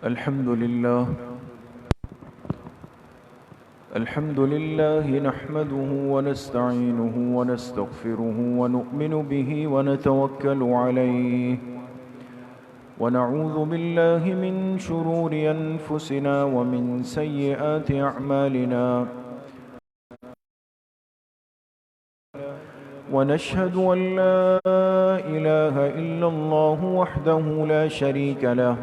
الحمد لله نحمده ونستعينه ونستغفره ونؤمن به ونتوكل عليه ونعوذ بالله من شرور أنفسنا ومن سيئات أعمالنا ونشهد أن لا إله إلا الله وحده لا شريك له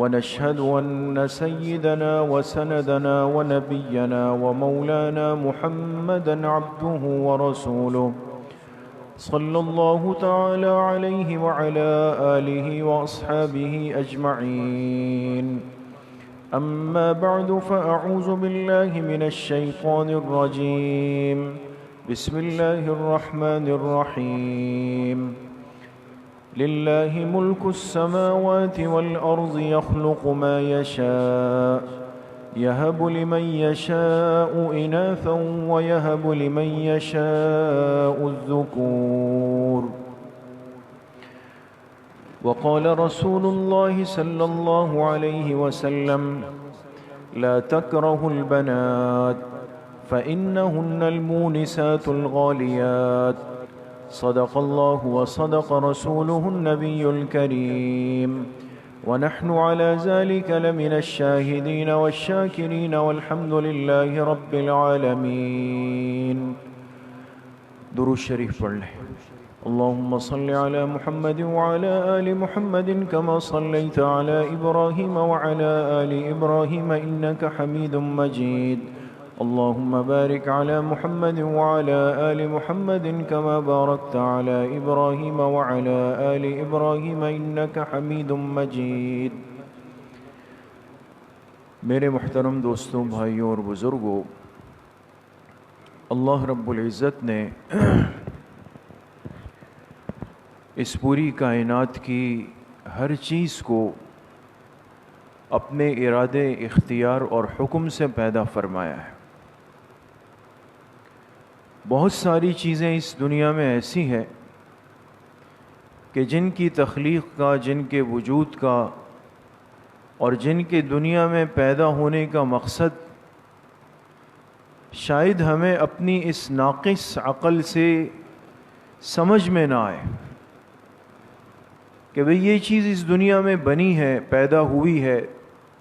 ونشهد أن سيدنا وسندنا ونبينا ومولانا محمدا عبده ورسوله صلى الله تعالى عليه وعلى آله وأصحابه أجمعين أما بعد فأعوذ بالله من الشيطان الرجيم بسم الله الرحمن الرحيم لله ملك السماوات والأرض يخلق ما يشاء يهب لمن يشاء إناثا ويهب لمن يشاء الذكور وقال رسول الله صلى الله عليه وسلم لا تكرهوا البنات فإنهن المونسات الغاليات صدق الله وصدق رسوله النبي الكريم ونحن على ذلك لمن الشاهدين والشاكرين والحمد لله رب العالمين. درود شریف پڑھ لیں. اللهم صل على محمد وعلى آل محمد كما صليت على إبراهيم وعلى آل إبراهيم إنك حميد مجيد. اللهم بارك على محمد وعلى آل محمد كما باركت على إبراهيم وعلى آل إبراهيم إنك حميد مجيد. میرے محترم دوستوں، بھائیوں اور بزرگوں، اللہ رب العزت نے اس پوری کائنات کی ہر چیز کو اپنے ارادے، اختیار اور حکم سے پیدا فرمایا ہے. بہت ساری چیزیں اس دنیا میں ایسی ہیں کہ جن کی تخلیق کا، جن کے وجود کا اور جن کے دنیا میں پیدا ہونے کا مقصد شاید ہمیں اپنی اس ناقص عقل سے سمجھ میں نہ آئے کہ بھئی یہ چیز اس دنیا میں بنی ہے، پیدا ہوئی ہے،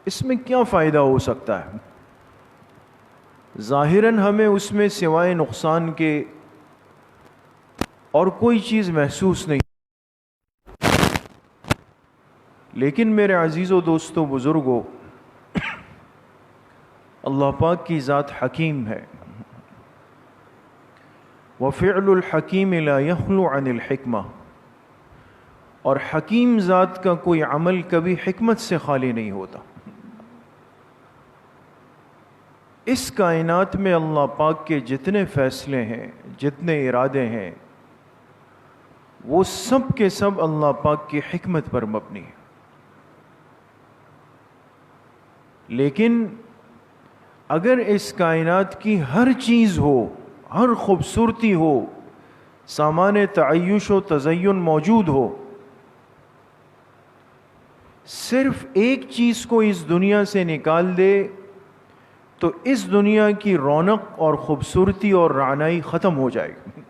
اس میں کیا فائدہ ہو سکتا ہے. ظاہراً ہمیں اس میں سوائے نقصان کے اور کوئی چیز محسوس نہیں. لیکن میرے عزیزو، دوستو، بزرگو، اللہ پاک کی ذات حکیم ہے. وَفِعْلُ الْحَكِيمِ لَا يَخْلُو عَنِ الْحِكْمَةِ. اور حکیم ذات کا کوئی عمل کبھی حکمت سے خالی نہیں ہوتا. اس کائنات میں اللہ پاک کے جتنے فیصلے ہیں، جتنے ارادے ہیں، وہ سب کے سب اللہ پاک کی حکمت پر مبنی ہیں. لیکن اگر اس کائنات کی ہر چیز ہو، ہر خوبصورتی ہو، سامان تعیش و تزین موجود ہو، صرف ایک چیز کو اس دنیا سے نکال دے تو اس دنیا کی رونق اور خوبصورتی اور رعنائی ختم ہو جائے گی.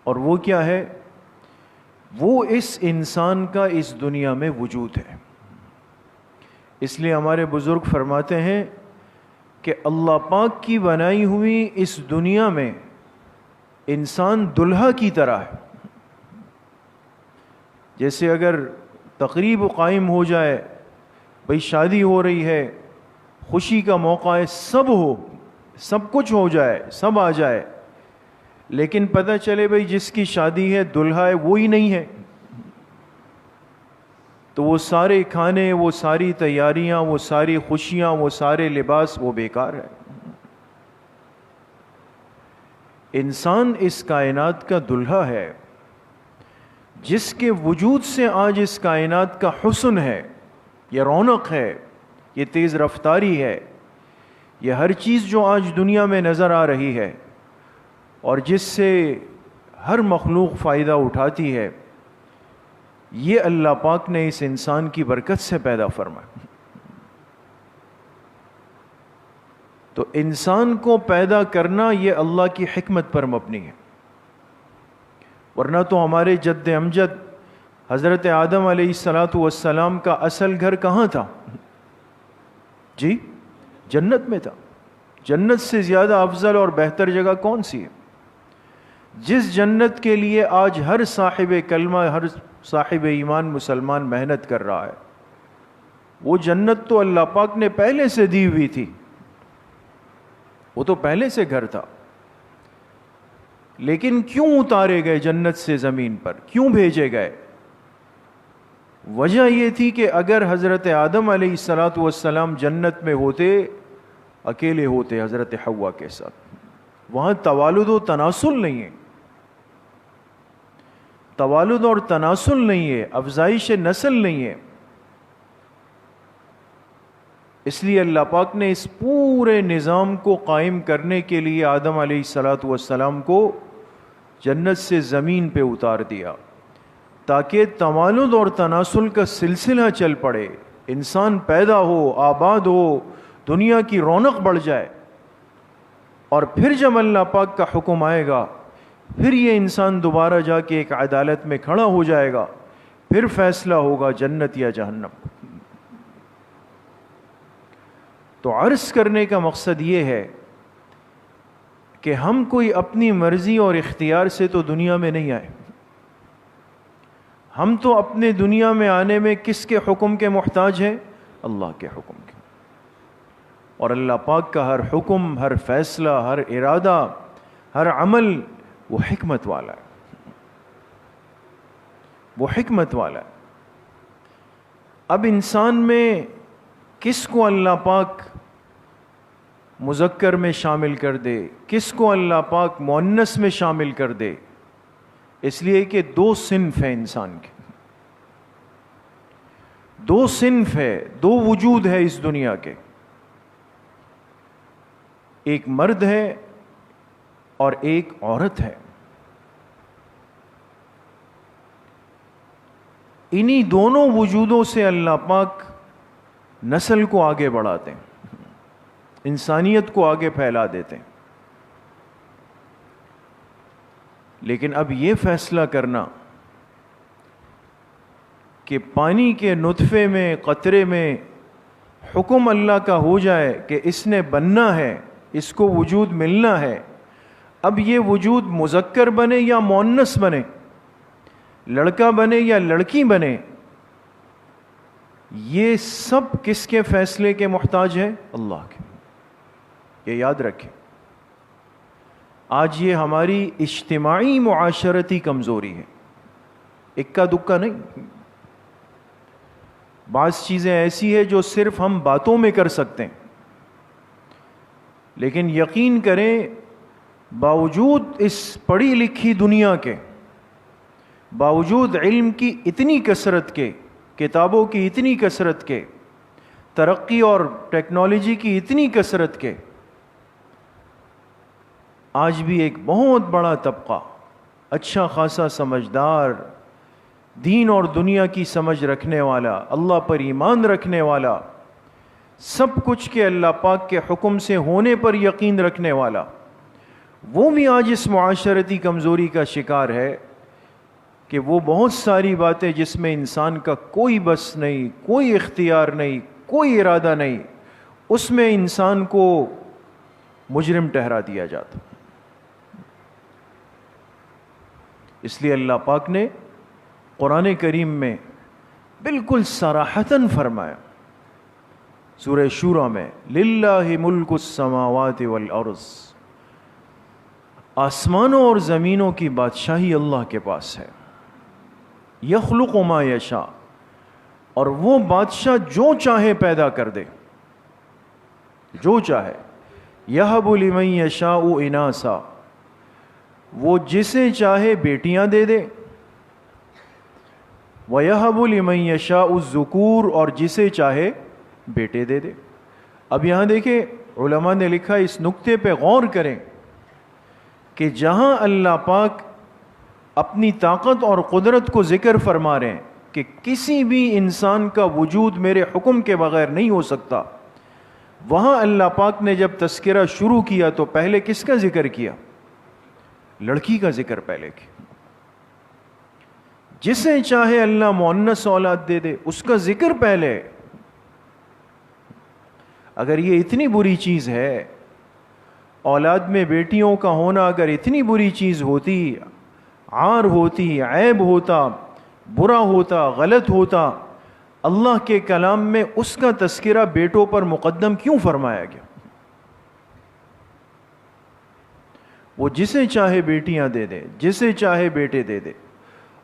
اور وہ کیا ہے؟ وہ اس انسان کا اس دنیا میں وجود ہے. اس لیے ہمارے بزرگ فرماتے ہیں کہ اللہ پاک کی بنائی ہوئی اس دنیا میں انسان دلہا کی طرح ہے. جیسے اگر تقریب قائم ہو جائے، بھئی شادی ہو رہی ہے، خوشی کا موقع ہے، سب ہو، سب کچھ ہو جائے، سب آ جائے، لیکن پتہ چلے بھئی جس کی شادی ہے دلہا ہے وہی نہیں ہے، تو وہ سارے کھانے، وہ ساری تیاریاں، وہ ساری خوشیاں، وہ سارے لباس، وہ بیکار ہے. انسان اس کائنات کا دلہا ہے، جس کے وجود سے آج اس کائنات کا حسن ہے، یہ رونق ہے، یہ تیز رفتاری ہے، یہ ہر چیز جو آج دنیا میں نظر آ رہی ہے اور جس سے ہر مخلوق فائدہ اٹھاتی ہے، یہ اللہ پاک نے اس انسان کی برکت سے پیدا فرمایا. تو انسان کو پیدا کرنا یہ اللہ کی حکمت پر مبنی ہے، ورنہ تو ہمارے جد امجد حضرت آدم علیہ السلام کا اصل گھر کہاں تھا؟ جی جنت میں تھا. جنت سے زیادہ افضل اور بہتر جگہ کون سی ہے؟ جس جنت کے لیے آج ہر صاحب کلمہ، ہر صاحب ایمان مسلمان محنت کر رہا ہے، وہ جنت تو اللہ پاک نے پہلے سے دی ہوئی تھی، وہ تو پہلے سے گھر تھا. لیکن کیوں اتارے گئے جنت سے زمین پر؟ کیوں بھیجے گئے؟ وجہ یہ تھی کہ اگر حضرت آدم علیہ السلام جنت میں ہوتے، اکیلے ہوتے حضرت حوا کے ساتھ، وہاں توالد و تناسل نہیں ہے، توالد اور تناسل نہیں ہے، افزائش نسل نہیں ہے. اس لیے اللہ پاک نے اس پورے نظام کو قائم کرنے کے لیے آدم علیہ السلام کو جنت سے زمین پہ اتار دیا، تاکہ توالد اور تناسل کا سلسلہ چل پڑے، انسان پیدا ہو، آباد ہو، دنیا کی رونق بڑھ جائے. اور پھر جب اللہ پاک کا حکم آئے گا، پھر یہ انسان دوبارہ جا کے ایک عدالت میں کھڑا ہو جائے گا، پھر فیصلہ ہوگا جنت یا جہنم. تو عرض کرنے کا مقصد یہ ہے کہ ہم کوئی اپنی مرضی اور اختیار سے تو دنیا میں نہیں آئے. ہم تو اپنے دنیا میں آنے میں کس کے حکم کے محتاج ہیں؟ اللہ کے حکم کے. اور اللہ پاک کا ہر حکم، ہر فیصلہ، ہر ارادہ، ہر عمل وہ حکمت والا ہے، وہ حکمت والا ہے. اب انسان میں کس کو اللہ پاک مذکر میں شامل کر دے، کس کو اللہ پاک مؤنث میں شامل کر دے؟ اس لیے کہ دو صنف ہیں انسان کے، دو صنف ہے، دو وجود ہے اس دنیا کے. ایک مرد ہے اور ایک عورت ہے. انہی دونوں وجودوں سے اللہ پاک نسل کو آگے بڑھاتے ہیں، انسانیت کو آگے پھیلا دیتے ہیں. لیکن اب یہ فیصلہ کرنا کہ پانی کے نطفے میں، قطرے میں حکم اللہ کا ہو جائے کہ اس نے بننا ہے، اس کو وجود ملنا ہے، اب یہ وجود مذکر بنے یا مؤنث بنے، لڑکا بنے یا لڑکی بنے، یہ سب کس کے فیصلے کے محتاج ہے؟ اللہ کے. یہ یاد رکھیں. آج یہ ہماری اجتماعی معاشرتی کمزوری ہے، اکا دکا نہیں. بعض چیزیں ایسی ہیں جو صرف ہم باتوں میں کر سکتے ہیں، لیکن یقین کریں باوجود اس پڑھی لکھی دنیا کے، باوجود علم کی اتنی کثرت کے، کتابوں کی اتنی کثرت کے، ترقی اور ٹیکنالوجی کی اتنی کثرت کے، آج بھی ایک بہت بڑا طبقہ، اچھا خاصا سمجھدار، دین اور دنیا کی سمجھ رکھنے والا، اللہ پر ایمان رکھنے والا، سب کچھ کے اللہ پاک کے حکم سے ہونے پر یقین رکھنے والا، وہ بھی آج اس معاشرتی کمزوری کا شکار ہے کہ وہ بہت ساری باتیں جس میں انسان کا کوئی بس نہیں، کوئی اختیار نہیں، کوئی ارادہ نہیں، اس میں انسان کو مجرم ٹھہرا دیا جاتا. اس لیے اللہ پاک نے قرآن کریم میں بالکل صراحتاً فرمایا سورہ شورى میں، للہ ملک السماوات والارض، آسمانوں اور زمینوں کی بادشاہی اللہ کے پاس ہے. یخلق ما یشاء، اور وہ بادشاہ جو چاہے پیدا کر دے، جو چاہے. یہب لمن یشاء اناسا، وہ جسے چاہے بیٹیاں دے دے. وَيَهَبُ لِمَن يَشَاءُ الذُّكُورَ، اور جسے چاہے بیٹے دے دے. اب یہاں دیکھیں علماء نے لکھا، اس نقطے پہ غور کریں کہ جہاں اللہ پاک اپنی طاقت اور قدرت کو ذکر فرما رہے ہیں کہ کسی بھی انسان کا وجود میرے حکم کے بغیر نہیں ہو سکتا، وہاں اللہ پاک نے جب تذکرہ شروع کیا تو پہلے کس کا ذکر کیا؟ لڑکی کا ذکر پہلے کیا۔ جسے چاہے اللہ مؤنث اولاد دے دے، اس کا ذکر پہلے۔ اگر یہ اتنی بری چیز ہے، اولاد میں بیٹیوں کا ہونا اگر اتنی بری چیز ہوتی، عار ہوتی، عیب ہوتا، برا ہوتا، غلط ہوتا، اللہ کے کلام میں اس کا تذکرہ بیٹوں پر مقدم کیوں فرمایا گیا؟ وہ جسے چاہے بیٹیاں دے دے، جسے چاہے بیٹے دے دے،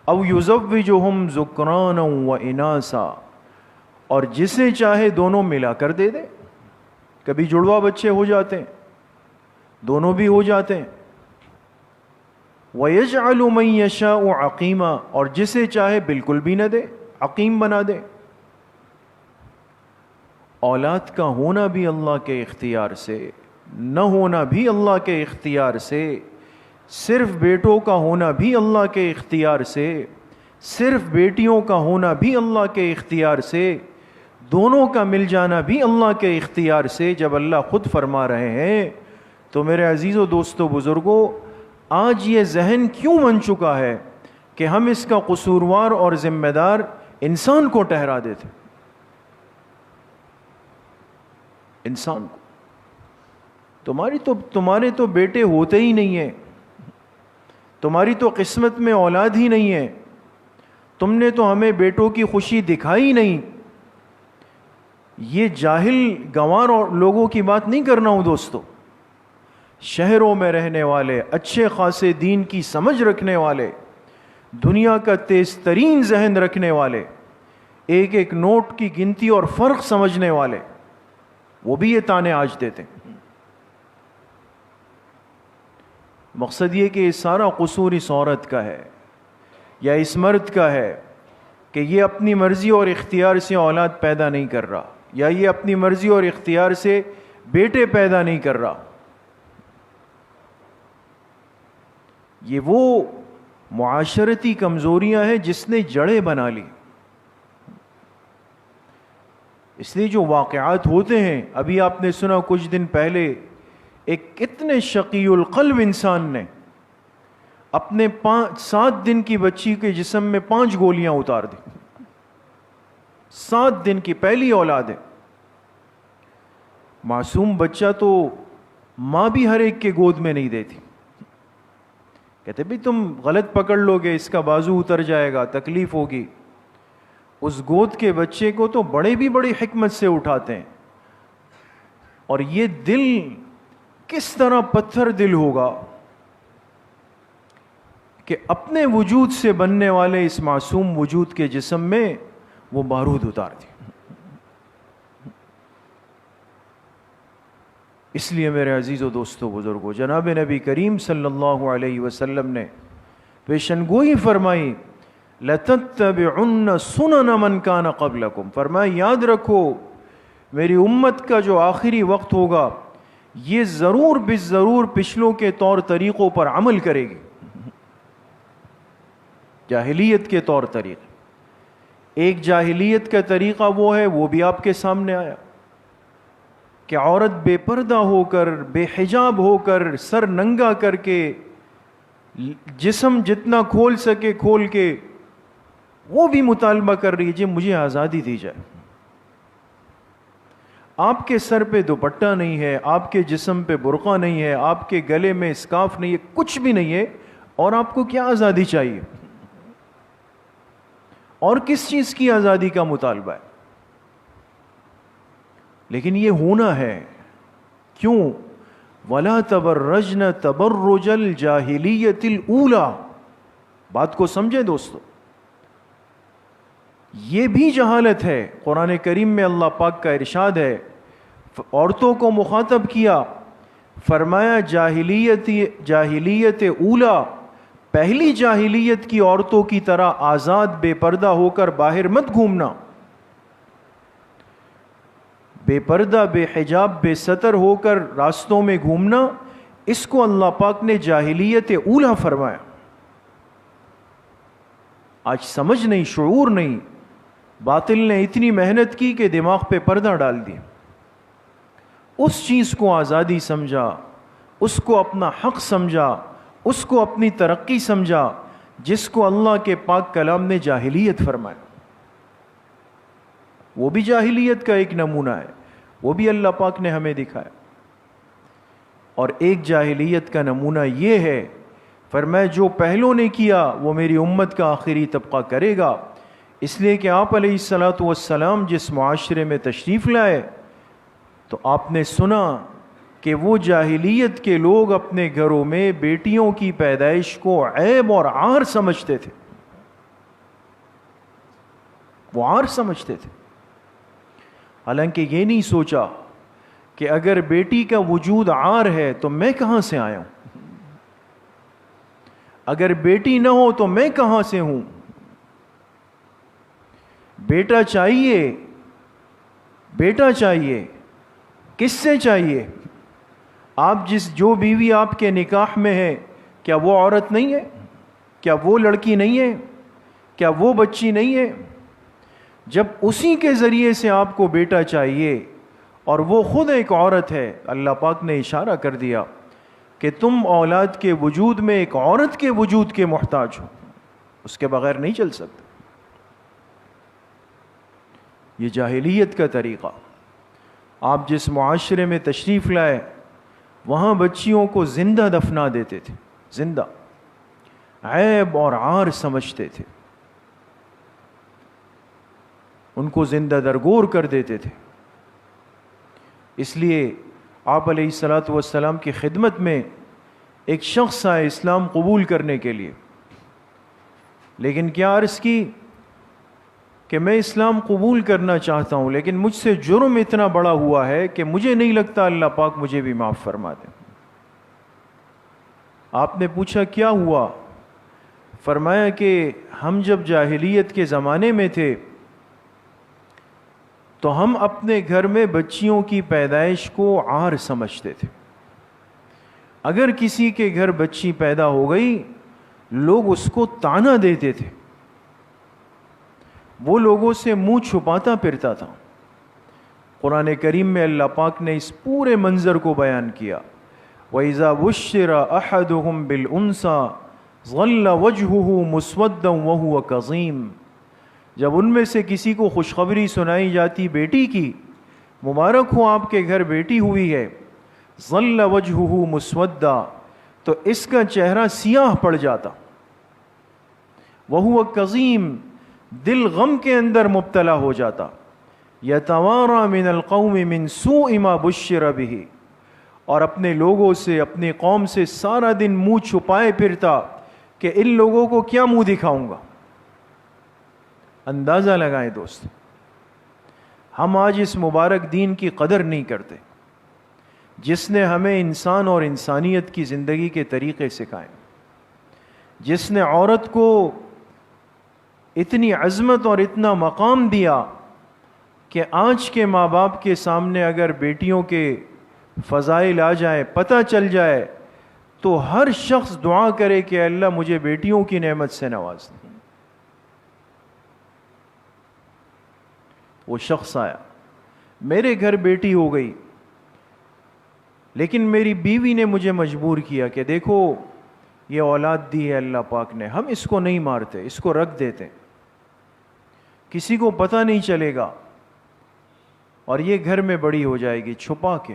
او یزوجہم ذکرانا و اناسا، اور جسے چاہے دونوں ملا کر دے دے۔ کبھی جڑوا بچے ہو جاتے ہیں، دونوں بھی ہو جاتے ہیں۔ وَيَجْعَلُ مَن يَشَاءُ عَقِيمًا، اور جسے چاہے بالکل بھی نہ دے، عقیم بنا دے۔ اولاد کا ہونا بھی اللہ کے اختیار سے، نہ ہونا بھی اللہ کے اختیار سے، صرف بیٹوں کا ہونا بھی اللہ کے اختیار سے، صرف بیٹیوں کا ہونا بھی اللہ کے اختیار سے، دونوں کا مل جانا بھی اللہ کے اختیار سے۔ جب اللہ خود فرما رہے ہیں تو میرے عزیزو، دوستو، بزرگوں، آج یہ ذہن کیوں بن چکا ہے کہ ہم اس کا قصوروار اور ذمہ دار انسان کو ٹھہرا دیتے؟ انسان کو۔ تمہارے تو بیٹے ہوتے ہی نہیں ہیں، تمہاری تو قسمت میں اولاد ہی نہیں ہے، تم نے تو ہمیں بیٹوں کی خوشی دکھائی نہیں۔ یہ جاہل گنوار اور لوگوں کی بات نہیں کرنا ہوں دوستو، شہروں میں رہنے والے، اچھے خاصے دین کی سمجھ رکھنے والے، دنیا کا تیز ترین ذہن رکھنے والے، ایک ایک نوٹ کی گنتی اور فرق سمجھنے والے، وہ بھی یہ تانے آج دیتے ہیں۔ مقصد یہ کہ سارا قصور اس عورت کا ہے یا اس مرد کا ہے کہ یہ اپنی مرضی اور اختیار سے اولاد پیدا نہیں کر رہا، یا یہ اپنی مرضی اور اختیار سے بیٹے پیدا نہیں کر رہا۔ یہ وہ معاشرتی کمزوریاں ہیں جس نے جڑیں بنا لی۔ اس لیے جو واقعات ہوتے ہیں، ابھی آپ نے سنا کچھ دن پہلے ایک کتنے شقی القلب انسان نے اپنے 7 دن کی بچی کے جسم میں 5 گولیاں اتار دی۔ 7 دن کی پہلی اولاد ہے، معصوم بچہ تو ماں بھی ہر ایک کے گود میں نہیں دیتی، کہتے بھی تم غلط پکڑ لو گے، اس کا بازو اتر جائے گا، تکلیف ہوگی۔ اس گود کے بچے کو تو بڑے بھی بڑی حکمت سے اٹھاتے ہیں، اور یہ دل کس طرح پتھر دل ہوگا کہ اپنے وجود سے بننے والے اس معصوم وجود کے جسم میں وہ بارود اتار دی۔ اس لیے میرے عزیز و دوستو، بزرگوں، جناب نبی کریم صلی اللہ علیہ وسلم نے پیشن گوئی فرمائی، لَتَتَّبِعُنَّ سُنَنَ مَنْ كَانَ قَبْلَكُمْ، فرمایا یاد رکھو میری امت کا جو آخری وقت ہوگا یہ ضرور بالضرور پچھلوں کے طور طریقوں پر عمل کرے گی، جاہلیت کے طور طریقے۔ ایک جاہلیت کا طریقہ وہ ہے، وہ بھی آپ کے سامنے آیا کہ عورت بے پردہ ہو کر، بے حجاب ہو کر، سر ننگا کر کے، جسم جتنا کھول سکے کھول کے، وہ بھی مطالبہ کر رہی ہے، جی مجھے آزادی دی جائے۔ آپ کے سر پہ دوپٹہ نہیں ہے، آپ کے جسم پہ برقع نہیں ہے، آپ کے گلے میں اسکارف نہیں ہے، کچھ بھی نہیں ہے، اور آپ کو کیا آزادی چاہیے؟ اور کس چیز کی آزادی کا مطالبہ ہے؟ لیکن یہ ہونا ہے، کیوں؟ وَلَا تَبَرَّجْنَ تَبَرُّجَ الْجَاهِلِيَّةِ الْأُولَى، بات کو سمجھیں دوستو، یہ بھی جہالت ہے۔ قرآن کریم میں اللہ پاک کا ارشاد ہے، عورتوں کو مخاطب کیا، فرمایا جاہلیت اولا، پہلی جاہلیت کی عورتوں کی طرح آزاد بے پردہ ہو کر باہر مت گھومنا، بے پردہ بے حجاب بے ستر ہو کر راستوں میں گھومنا، اس کو اللہ پاک نے جاہلیت اولا فرمایا۔ آج سمجھ نہیں، شعور نہیں. باطل نے اتنی محنت کی کہ دماغ پہ پردہ ڈال دیا. اس چیز کو آزادی سمجھا، اس کو اپنا حق سمجھا، اس کو اپنی ترقی سمجھا، جس کو اللہ کے پاک کلام نے جاہلیت فرمایا. وہ بھی جاہلیت کا ایک نمونہ ہے، وہ بھی اللہ پاک نے ہمیں دکھایا. اور ایک جاہلیت کا نمونہ یہ ہے، فرمایا جو پہلوں نے کیا وہ میری امت کا آخری طبقہ کرے گا. اس لیے کہ آپ علیہ الصلاۃ والسلام جس معاشرے میں تشریف لائے تو آپ نے سنا کہ وہ جاہلیت کے لوگ اپنے گھروں میں بیٹیوں کی پیدائش کو عیب اور عار سمجھتے تھے. وہ عار سمجھتے تھے، حالانکہ یہ نہیں سوچا کہ اگر بیٹی کا وجود عار ہے تو میں کہاں سے آیا ہوں، اگر بیٹی نہ ہو تو میں کہاں سے ہوں. بیٹا چاہیے، بیٹا چاہیے، کس سے چاہیے؟ آپ جو بیوی آپ کے نکاح میں ہے، کیا وہ عورت نہیں ہے؟ کیا وہ لڑکی نہیں ہے؟ کیا وہ بچی نہیں ہے؟ جب اسی کے ذریعے سے آپ کو بیٹا چاہیے اور وہ خود ایک عورت ہے، اللہ پاک نے اشارہ کر دیا کہ تم اولاد کے وجود میں ایک عورت کے وجود کے محتاج ہو، اس کے بغیر نہیں چل سکتے. یہ جاہلیت کا طریقہ. آپ جس معاشرے میں تشریف لائے وہاں بچیوں کو زندہ دفنا دیتے تھے، زندہ، عیب اور عار سمجھتے تھے، ان کو زندہ درگور کر دیتے تھے. اس لیے آپ علیہ الصلاۃ والسلام کی خدمت میں ایک شخص آئے اسلام قبول کرنے کے لیے، لیکن کیا عرض کی کہ میں اسلام قبول کرنا چاہتا ہوں لیکن مجھ سے جرم اتنا بڑا ہوا ہے کہ مجھے نہیں لگتا اللہ پاک مجھے بھی معاف فرما دے. آپ نے پوچھا کیا ہوا؟ فرمایا کہ ہم جب جاہلیت کے زمانے میں تھے تو ہم اپنے گھر میں بچیوں کی پیدائش کو عار سمجھتے تھے. اگر کسی کے گھر بچی پیدا ہو گئی لوگ اس کو طعنہ دیتے تھے، وہ لوگوں سے منہ چھپاتا پھرتا تھا. قرآن کریم میں اللہ پاک نے اس پورے منظر کو بیان کیا. وَإِذَا بُشِّرَ أَحَدُهُمْ بِالْأُنْثَى ظَلَّ وَجْهُهُ مُسْوَدًّا وَهُوَ كَظِيمٌ. جب ان میں سے کسی کو خوشخبری سنائی جاتی بیٹی کی، مبارک ہو آپ کے گھر بیٹی ہوئی ہے، ظَلَّ وَجْهُهُ مُسْوَدًّا، تو اس کا چہرہ سیاہ پڑ جاتا، وَهُوَ كَظِيمٌ، دل غم کے اندر مبتلا ہو جاتا. يَتَوَارَى مِنَ الْقَوْمِ مِنْ سُوءِ مَا بُشِّرَ بِهِ، اور اپنے لوگوں سے، اپنی قوم سے سارا دن منہ چھپائے پھرتا کہ ان لوگوں کو کیا منہ دکھاؤں گا. اندازہ لگائیں دوست، ہم آج اس مبارک دین کی قدر نہیں کرتے جس نے ہمیں انسان اور انسانیت کی زندگی کے طریقے سکھائے، جس نے عورت کو اتنی عظمت اور اتنا مقام دیا کہ آج کے ماں باپ کے سامنے اگر بیٹیوں کے فضائل آ جائیں، پتہ چل جائے، تو ہر شخص دعا کرے کہ اللہ مجھے بیٹیوں کی نعمت سے نواز دے. وہ شخص آیا، میرے گھر بیٹی ہو گئی لیکن میری بیوی نے مجھے مجبور کیا کہ دیکھو یہ اولاد دی ہے اللہ پاک نے، ہم اس کو نہیں مارتے، اس کو رکھ دیتے، کسی کو پتہ نہیں چلے گا اور یہ گھر میں بڑی ہو جائے گی چھپا کے.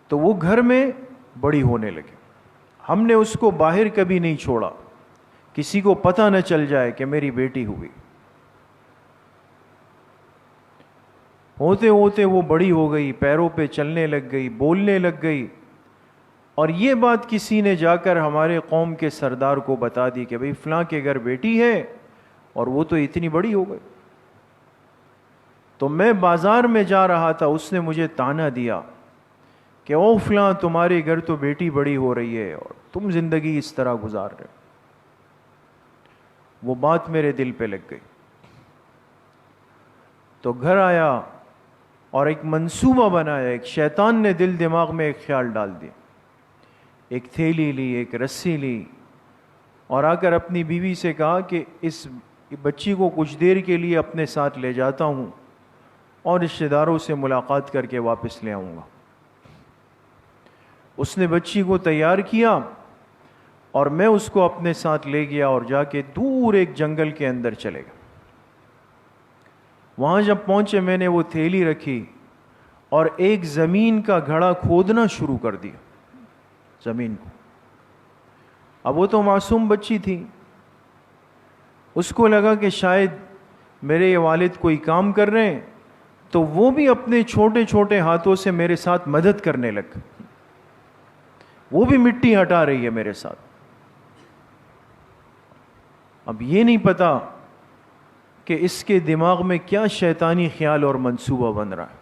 تو وہ گھر میں بڑی ہونے لگے. ہم نے اس کو باہر کبھی نہیں چھوڑا، کسی کو پتہ نہ چل جائے کہ میری بیٹی ہوئی. ہوتے ہوتے وہ بڑی ہو گئی، پیروں پہ چلنے لگ گئی، بولنے لگ گئی، اور یہ بات کسی نے جا کر ہمارے قوم کے سردار کو بتا دی کہ بھئی فلاں کے گھر بیٹی ہے اور وہ تو اتنی بڑی ہو گئی. تو میں بازار میں جا رہا تھا، اس نے مجھے طعنہ دیا کہ او فلاں تمہارے گھر تو بیٹی بڑی ہو رہی ہے اور تم زندگی اس طرح گزار رہے. وہ بات میرے دل پہ لگ گئی. تو گھر آیا اور ایک منصوبہ بنایا. ایک شیطان نے دل دماغ میں ایک خیال ڈال دیا، ایک تھیلی لی، ایک رسی لی اور آ کر اپنی بیوی سے کہا کہ اس بچی کو کچھ دیر کے لیے اپنے ساتھ لے جاتا ہوں اور رشتہ داروں سے ملاقات کر کے واپس لے آؤں گا۔ اس نے بچی کو تیار کیا اور میں اس کو اپنے ساتھ لے گیا اور جا کے دور ایک جنگل کے اندر چلے گا۔ وہاں جب پہنچے میں نے وہ تھیلی رکھی اور ایک زمین کا گھڑا کھودنا شروع کر دیا زمین کو۔ اب وہ تو معصوم بچی تھی، اس کو لگا کہ شاید میرے یہ والد کوئی کام کر رہے ہیں، تو وہ بھی اپنے چھوٹے چھوٹے ہاتھوں سے میرے ساتھ مدد کرنے لگ، وہ بھی مٹی ہٹا رہی ہے میرے ساتھ۔ اب یہ نہیں پتا کہ اس کے دماغ میں کیا شیطانی خیال اور منصوبہ بن رہا ہے۔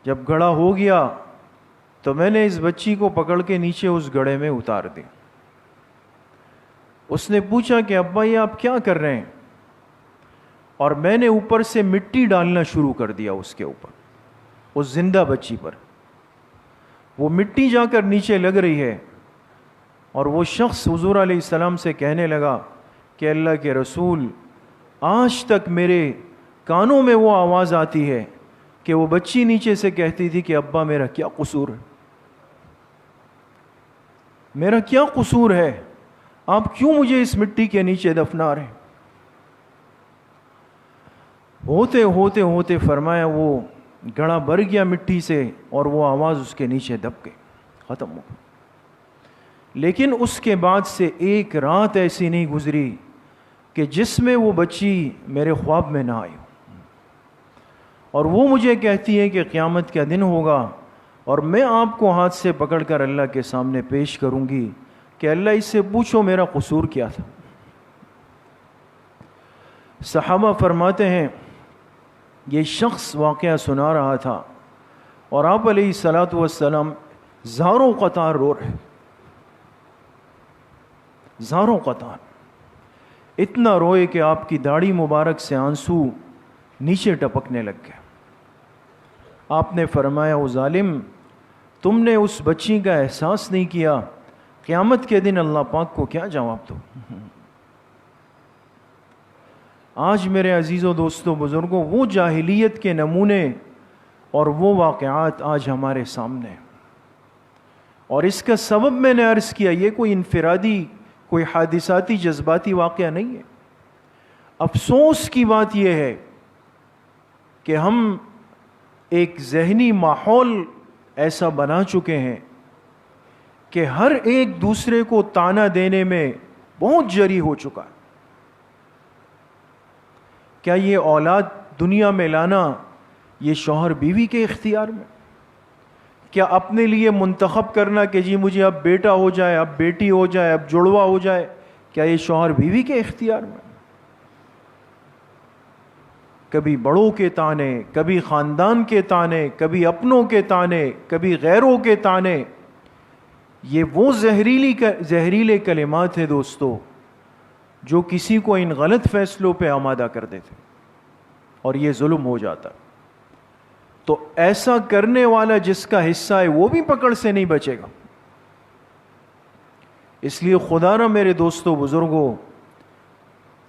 جب گڑھا ہو گیا تو میں نے اس بچی کو پکڑ کے نیچے اس گڑھے میں اتار دیا۔ اس نے پوچھا کہ ابا یہ آپ کیا کر رہے ہیں؟ اور میں نے اوپر سے مٹی ڈالنا شروع کر دیا اس کے اوپر، اس زندہ بچی پر۔ وہ مٹی جا کر نیچے لگ رہی ہے اور وہ شخص حضور علیہ السلام سے کہنے لگا کہ اللہ کے رسول، آج تک میرے کانوں میں وہ آواز آتی ہے کہ وہ بچی نیچے سے کہتی تھی کہ ابا میرا کیا قصور ہے، میرا کیا قصور ہے، آپ کیوں مجھے اس مٹی کے نیچے دفنا رہے ہیں؟ ہوتے ہوتے ہوتے فرمایا وہ گڑھا بھر گیا مٹی سے اور وہ آواز اس کے نیچے دب گئی، ختم ہو گئی۔ لیکن اس کے بعد سے ایک رات ایسی نہیں گزری کہ جس میں وہ بچی میرے خواب میں نہ آئی، اور وہ مجھے کہتی ہے کہ قیامت کا دن ہوگا اور میں آپ کو ہاتھ سے پکڑ کر اللہ کے سامنے پیش کروں گی کہ اللہ اس سے پوچھو میرا قصور کیا تھا۔ صحابہ فرماتے ہیں یہ شخص واقعہ سنا رہا تھا اور آپ علیہ الصلاۃ والسلام زاروں قطار رو رہے، زاروں قطار، اتنا روئے کہ آپ کی داڑھی مبارک سے آنسو نیچے ٹپکنے لگ گئے۔ آپ نے فرمایا او ظالم، تم نے اس بچی کا احساس نہیں کیا، قیامت کے دن اللہ پاک کو کیا جواب دو؟ آج میرے عزیزوں دوستوں بزرگوں وہ جاہلیت کے نمونے اور وہ واقعات آج ہمارے سامنے ہیں، اور اس کا سبب میں نے عرض کیا یہ کوئی انفرادی کوئی حادثاتی جذباتی واقعہ نہیں ہے۔ افسوس کی بات یہ ہے کہ ہم ایک ذہنی ماحول ایسا بنا چکے ہیں کہ ہر ایک دوسرے کو طعنہ دینے میں بہت جری ہو چکا ہے۔ کیا یہ اولاد دنیا میں لانا یہ شوہر بیوی کے اختیار میں؟ کیا اپنے لیے منتخب کرنا کہ جی مجھے اب بیٹا ہو جائے، اب بیٹی ہو جائے، اب جڑوا ہو جائے، کیا یہ شوہر بیوی کے اختیار میں؟ کبھی بڑوں کے طعنے، کبھی خاندان کے طعنے، کبھی اپنوں کے طعنے، کبھی غیروں کے طعنے، یہ وہ زہریلے کلمات ہیں دوستو جو کسی کو ان غلط فیصلوں پہ آمادہ کر دیتے اور یہ ظلم ہو جاتا۔ تو ایسا کرنے والا جس کا حصہ ہے وہ بھی پکڑ سے نہیں بچے گا۔ اس لیے خدا را میرے دوستو بزرگوں،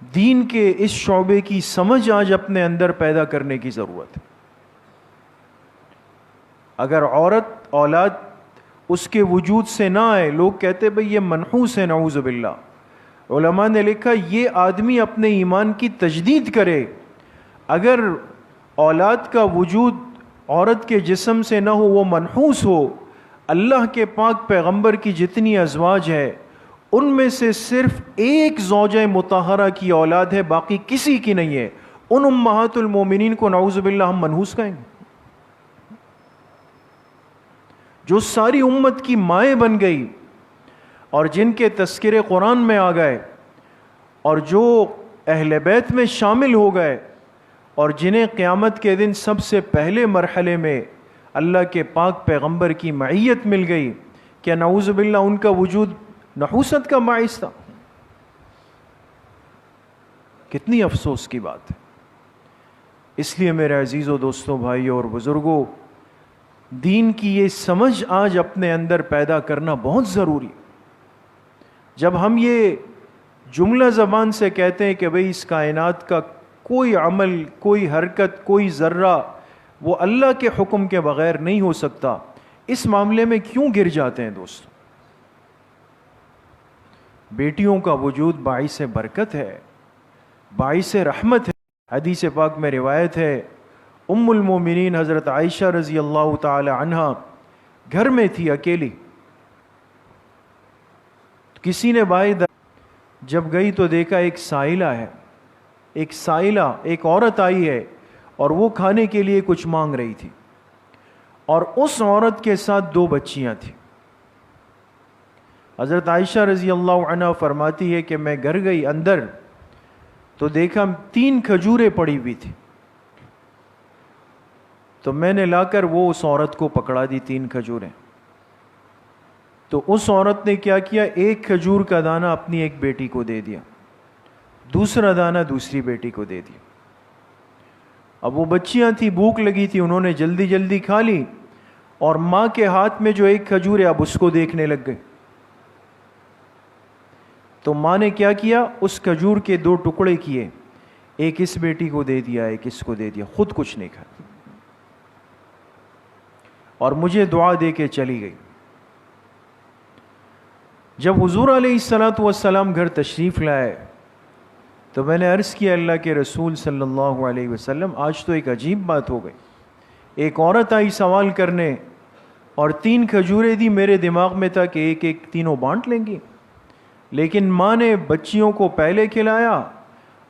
دین کے اس شعبے کی سمجھ آج اپنے اندر پیدا کرنے کی ضرورت ہے۔ اگر عورت اولاد اس کے وجود سے نہ آئے، لوگ کہتے بھئی یہ منحوس ہے، نعوذ باللہ۔ علماء نے لکھا یہ آدمی اپنے ایمان کی تجدید کرے، اگر اولاد کا وجود عورت کے جسم سے نہ ہو، وہ منحوس ہو، اللہ کے پاک پیغمبر کی جتنی ازواج ہے ان میں سے صرف ایک زوجہ مطہرہ کی اولاد ہے، باقی کسی کی نہیں ہے، ان امہات المومنین کو نعوذ باللہ ہم منحوس کہیں گے جو ساری امت کی مائیں بن گئی اور جن کے تذکرے قرآن میں آ گئے اور جو اہل بیت میں شامل ہو گئے اور جنہیں قیامت کے دن سب سے پہلے مرحلے میں اللہ کے پاک پیغمبر کی معیت مل گئی، کیا نعوذ باللہ ان کا وجود نحوست کا باعث تھا؟ کتنی افسوس کی بات ہے۔ اس لیے میرے عزیزوں دوستوں بھائیوں اور بزرگوں، دین کی یہ سمجھ آج اپنے اندر پیدا کرنا بہت ضروری ہے۔ جب ہم یہ جملہ زبان سے کہتے ہیں کہ بھئی اس کائنات کا کوئی عمل، کوئی حرکت، کوئی ذرہ وہ اللہ کے حکم کے بغیر نہیں ہو سکتا، اس معاملے میں کیوں گر جاتے ہیں دوستو؟ بیٹیوں کا وجود باعث برکت ہے، باعث رحمت ہے۔ حدیث پاک میں روایت ہے، ام المومنین حضرت عائشہ رضی اللہ تعالی عنہا گھر میں تھی اکیلی، کسی نے جب گئی تو دیکھا ایک سائلہ ہے، ایک عورت آئی ہے اور وہ کھانے کے لیے کچھ مانگ رہی تھی، اور اس عورت کے ساتھ 2 بچیاں تھیں۔ حضرت عائشہ رضی اللہ عنہ فرماتی ہے کہ میں گھر گئی اندر تو دیکھا 3 کھجوریں پڑی ہوئی تھی، تو میں نے لا کر وہ اس عورت کو پکڑا دی 3 کھجوریں۔ تو اس عورت نے کیا کیا، 1 کھجور کا دانہ اپنی ایک بیٹی کو دے دیا، دوسرا دانہ دوسری بیٹی کو دے دیا۔ اب وہ بچیاں تھی، بھوک لگی تھی، انہوں نے جلدی جلدی کھا لی، اور ماں کے ہاتھ میں جو 1 کھجور ہے اب اس کو دیکھنے لگ گئے۔ تو ماں نے کیا کیا، اس کھجور کے 2 ٹکڑے کیے، ایک اس بیٹی کو دے دیا، ایک اس کو دے دیا، خود کچھ نہیں کھایا، اور مجھے دعا دے کے چلی گئی۔ جب حضور علیہ الصلوۃ والسلام گھر تشریف لائے تو میں نے عرض کیا، اللہ کے رسول صلی اللہ علیہ وسلم آج تو ایک عجیب بات ہو گئی، ایک عورت آئی سوال کرنے اور 3 کھجوریں دی، میرے دماغ میں تھا کہ ایک ایک تینوں بانٹ لیں گی، لیکن ماں نے بچیوں کو پہلے کھلایا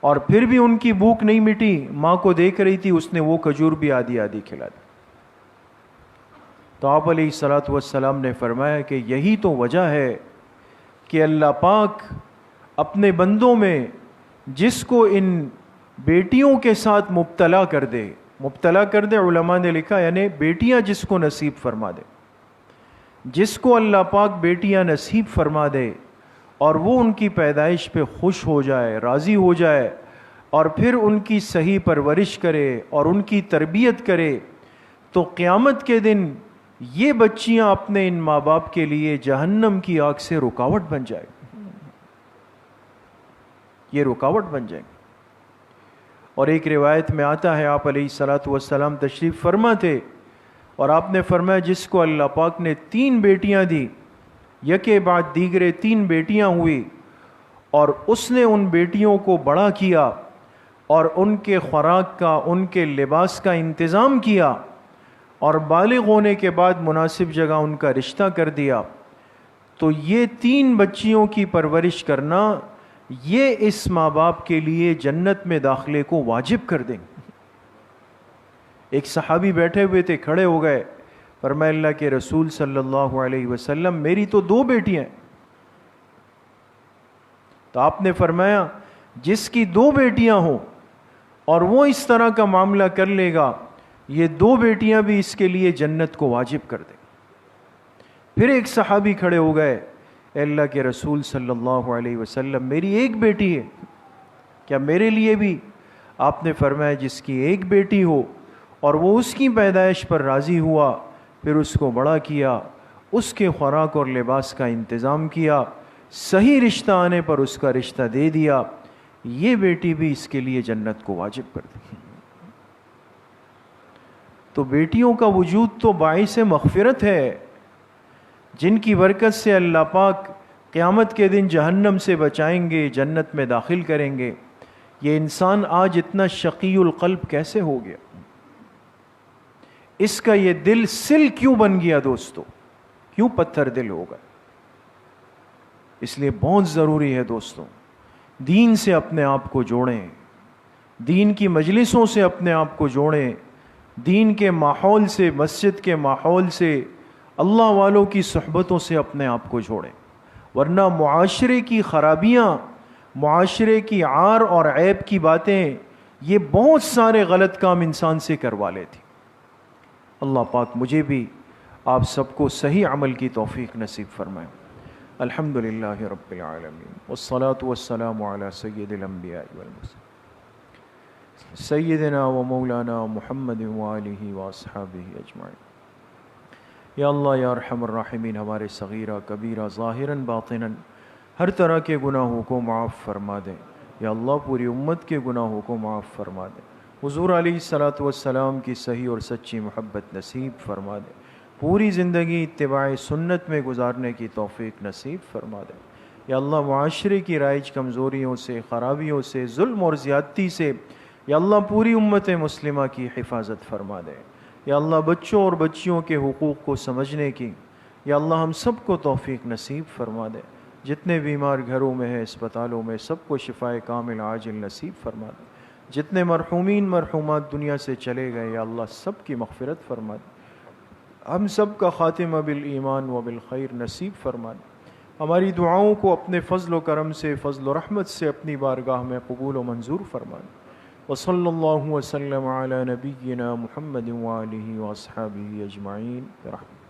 اور پھر بھی ان کی بھوک نہیں مٹی، ماں کو دیکھ رہی تھی، اس نے وہ کھجور بھی آدھی آدھی کھلا دی۔ تو آپ علیہ الصلوۃ والسلام نے فرمایا کہ یہی تو وجہ ہے کہ اللہ پاک اپنے بندوں میں جس کو ان بیٹیوں کے ساتھ مبتلا کر دے، علماء نے لکھا یعنی بیٹیاں جس کو نصیب فرما دے، جس کو اللہ پاک بیٹیاں نصیب فرما دے اور وہ ان کی پیدائش پہ خوش ہو جائے، راضی ہو جائے، اور پھر ان کی صحیح پرورش کرے اور ان کی تربیت کرے، تو قیامت کے دن یہ بچیاں اپنے ان ماں باپ کے لیے جہنم کی آگ سے رکاوٹ بن جائے، یہ رکاوٹ بن جائیں۔ اور ایک روایت میں آتا ہے آپ علیہ الصلوۃ والسلام تشریف فرما تھے اور آپ نے فرمایا جس کو اللہ پاک نے 3 بیٹیاں دی، یکے بعد دیگرے 3 بیٹیاں ہوئی، اور اس نے ان بیٹیوں کو بڑا کیا اور ان کے خوراک کا، ان کے لباس کا انتظام کیا، اور بالغ ہونے کے بعد مناسب جگہ ان کا رشتہ کر دیا، تو یہ 3 بچیوں کی پرورش کرنا یہ اس ماں باپ کے لیے جنت میں داخلے کو واجب کر دیں۔ ایک صحابی بیٹھے ہوئے تھے، کھڑے ہو گئے، فرمایا اللہ کے رسول صلی اللہ علیہ وسلم میری تو 2 بیٹیاں ہیں۔ تو آپ نے فرمایا جس کی 2 بیٹیاں ہوں اور وہ اس طرح کا معاملہ کر لے گا، یہ 2 بیٹیاں بھی اس کے لیے جنت کو واجب کر دیں۔ پھر ایک صحابی کھڑے ہو گئے، اے اللہ کے رسول صلی اللہ علیہ وسلم میری 1 بیٹی ہے، کیا میرے لیے بھی؟ آپ نے فرمایا جس کی 1 بیٹی ہو اور وہ اس کی پیدائش پر راضی ہوا، پھر اس کو بڑا کیا، اس کے خوراک اور لباس کا انتظام کیا، صحیح رشتہ آنے پر اس کا رشتہ دے دیا، یہ بیٹی بھی اس کے لیے جنت کو واجب کر دی۔ تو بیٹیوں کا وجود تو باعث مغفرت ہے، جن کی برکت سے اللہ پاک قیامت کے دن جہنم سے بچائیں گے، جنت میں داخل کریں گے۔ یہ انسان آج اتنا شقی القلب کیسے ہو گیا؟ اس کا یہ دل سل کیوں بن گیا دوستو؟ کیوں پتھر دل ہوگا؟ اس لیے بہت ضروری ہے دوستو، دین سے اپنے آپ کو جوڑیں، دین کی مجلسوں سے اپنے آپ کو جوڑیں، دین کے ماحول سے، مسجد کے ماحول سے، اللہ والوں کی صحبتوں سے اپنے آپ کو جوڑیں، ورنہ معاشرے کی خرابیاں، معاشرے کی عار اور عیب کی باتیں، یہ بہت سارے غلط کام انسان سے کروا لیتی۔ اللہ پاک مجھے بھی آپ سب کو صحیح عمل کی توفیق نصیب فرمائے۔ الحمدللہ رب العالمین والصلاة والسلام علی سید الانبیاء والمرسلین سیدنا و مولانا محمد وآلہ واصحابہ اجمعین۔ یا اللہ یا ارحم الراحمین، ہمارے صغیرہ کبیرہ ظاہراً باطناً ہر طرح کے گناہوں کو معاف فرما دے. یا اللہ پوری امت کے گناہوں کو معاف فرما دے. حضور علیہ الصلاۃ والسلام کی صحیح اور سچی محبت نصیب فرما دے. پوری زندگی اتباع سنت میں گزارنے کی توفیق نصیب فرما دے. یا اللہ معاشرے کی رائج کمزوریوں سے، خرابیوں سے، ظلم اور زیادتی سے یا اللہ پوری امت مسلمہ کی حفاظت فرما دے. یا اللہ بچوں اور بچیوں کے حقوق کو سمجھنے کی یا اللہ ہم سب کو توفیق نصیب فرما دے. جتنے بیمار گھروں میں ہیں، اسپتالوں میں، سب کو شفائے کامل عاجل نصیب فرما دے. جتنے مرحومین مرحومات دنیا سے چلے گئے یا اللہ سب کی مغفرت فرما دے. ہم سب کا خاتمہ بالایمان و بالخیر نصیب فرما دے. ہماری دعاؤں کو اپنے فضل و کرم سے، فضل و رحمت سے اپنی بارگاہ میں قبول و منظور فرما دے. وصلی اللہ وسلم علی نبینا محمد وآلہ واصحابہ اجمعین برحمتہ.